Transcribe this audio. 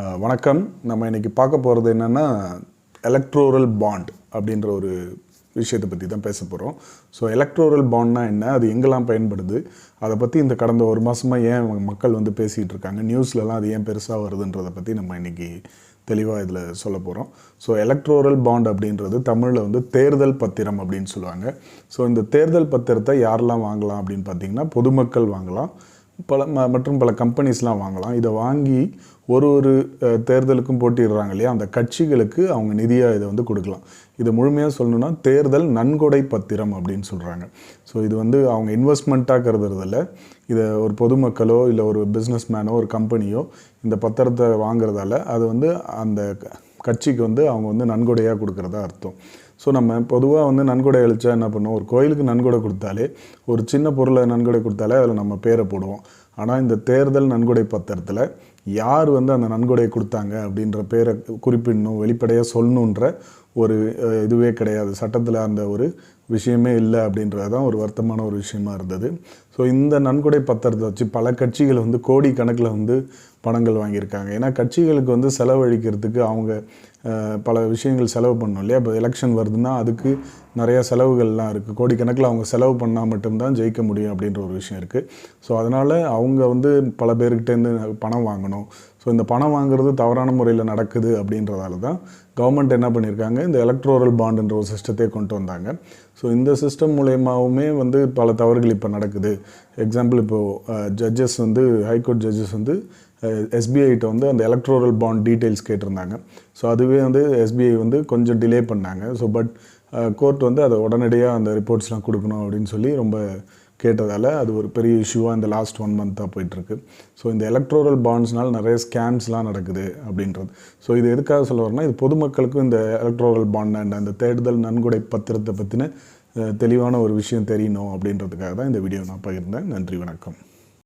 வணக்கம். நம்ம இன்றைக்கி பார்க்க போகிறது என்னென்னா எலக்ட்ரோரல் பாண்ட் அப்படின்ற ஒரு விஷயத்தை பற்றி தான் பேச போகிறோம். ஸோ எலக்ட்ரோரல் பாண்ட்னா என்ன, அது எங்கெல்லாம் பயன்படுது, அதை பற்றி இந்த கடந்த ஒரு மாதமாக ஏன் மக்கள் வந்து பேசிகிட்டு இருக்காங்க, நியூஸ்லலாம் அது ஏன் பெருசாக வருதுன்றதை பற்றி நம்ம இன்றைக்கி தெளிவாக இதில் சொல்ல போகிறோம். ஸோ எலக்ட்ரோரல் பாண்ட் அப்படின்றது தமிழில் வந்து தேர்தல் பத்திரம் அப்படின்னு சொல்லுவாங்க. ஸோ இந்த தேர்தல் பத்திரத்தை யாரெல்லாம் வாங்கலாம் அப்படின்னு பார்த்திங்கன்னா பொதுமக்கள் வாங்கலாம், மற்றும் பல கம்பெனிஸ்லாம் வாங்கலாம். இதை வாங்கி ஒரு தேர்தலுக்கும் போட்டிடுறாங்க இல்லையா, அந்த கட்சிகளுக்கு அவங்க நிதியாக இதை வந்து கொடுக்கலாம். இதை முழுமையாக சொல்லணுன்னா தேர்தல் நன்கொடை பத்திரம் அப்படின்னு சொல்கிறாங்க. ஸோ இது வந்து அவங்க இன்வெஸ்ட்மெண்ட்டாக கருதுறதில்ல, இதை ஒரு பொதுமக்களோ இல்லை ஒரு பிஸ்னஸ் மேனோ ஒரு கம்பெனியோ இந்த பத்திரத்தை வாங்குறதால அது வந்து அந்த கட்சிக்கு வந்து அவங்க வந்து நன்கொடையாக கொடுக்குறதா அர்த்தம். ஸோ நம்ம பொதுவாக வந்து நன்கொடை அளித்தா என்ன பண்ணுவோம், ஒரு கோயிலுக்கு நன்கொடை கொடுத்தாலே, ஒரு சின்ன பொருளை நன்கொடை கொடுத்தாலே அதில் நம்ம பேரை போடுவோம். ஆனால் இந்த தேர்தல் நன்கொடை பத்திரத்தில் யார் வந்து அந்த நன்கொடை கொடுத்தாங்க அப்படின்ற பேரை குறிப்பிடணும், வெளிப்படையாக சொல்லணுன்ற ஒரு இதுவே கிடையாது. சட்டத்தில் அந்த ஒரு விஷயமே இல்லை அப்படின்றது தான் ஒரு வருத்தமான ஒரு விஷயமா இருந்தது. ஸோ இந்த நன்கொடை பத்திரத்தை வச்சு பல கட்சிகள் வந்து கோடி கணக்கில் வந்து பணங்கள் வாங்கியிருக்காங்க. ஏன்னா கட்சிகளுக்கு வந்து செலவழிக்கிறதுக்கு அவங்க பல விஷயங்கள் செலவு பண்ணணும் இல்லையா. இப்போ எலெக்ஷன் வருதுன்னா அதுக்கு நிறையா செலவுகள்லாம் இருக்குது. கோடிக்கணக்கில் அவங்க செலவு பண்ணால் மட்டும்தான் ஜெயிக்க முடியும் அப்படின்ற ஒரு விஷயம் இருக்குது. ஸோ அதனால் அவங்க வந்து பல பேர்கிட்டேருந்து பணம் வாங்கணும். ஸோ இந்த பணம் வாங்குறது தவறான முறையில் நடக்குது அப்படின்றதால தான் கவர்மெண்ட் என்ன பண்ணியிருக்காங்க, இந்த எலக்ட்ரோரல் பாண்டுன்ற ஒரு சிஸ்டத்தை கொண்டு வந்தாங்க. ஸோ இந்த சிஸ்டம் மூலயமாவுமே வந்து பல தவறுகள் இப்போ நடக்குது. எக்ஸாம்பிள், இப்போது ஜட்ஜஸ் வந்து ஹைகோர்ட் ஜட்ஜஸ் வந்து எஸ்பிஐட்ட வந்து அந்த எலக்ட்ரோரல் பாண்ட் டீட்டெயில்ஸ் கேட்டிருந்தாங்க. ஸோ அதுவே வந்து எஸ்பிஐ வந்து கொஞ்சம் டிலே பண்ணாங்க. ஸோ பட் கோர்ட் வந்து அதை உடனடியாக அந்த ரிப்போர்ட்ஸ்லாம் கொடுக்கணும் அப்படின்னு சொல்லி ரொம்ப கேட்டதால் அது ஒரு பெரிய இஷ்யூவாக இந்த லாஸ்ட் 1 மந்த்தாக போயிட்டுருக்கு. ஸோ இந்த எலக்ட்ரோரல் பாண்ட்ஸ்னால் நிறைய ஸ்கேம்ஸ்லாம் நடக்குது அப்படின்றது. ஸோ இது எதுக்காக சொல்ல வரேன்னா, இது பொதுமக்களுக்கும் இந்த எலக்ட்ரோரல் பாண்ட் அண்ட் அந்த தேர்தல் நன்கொடை பத்திரத்தை பற்றின தெளிவான ஒரு விஷயம் தெரியணும் அப்படின்றதுக்காக தான் இந்த வீடியோ நான் பகிர்ந்தேன். நன்றி, வணக்கம்.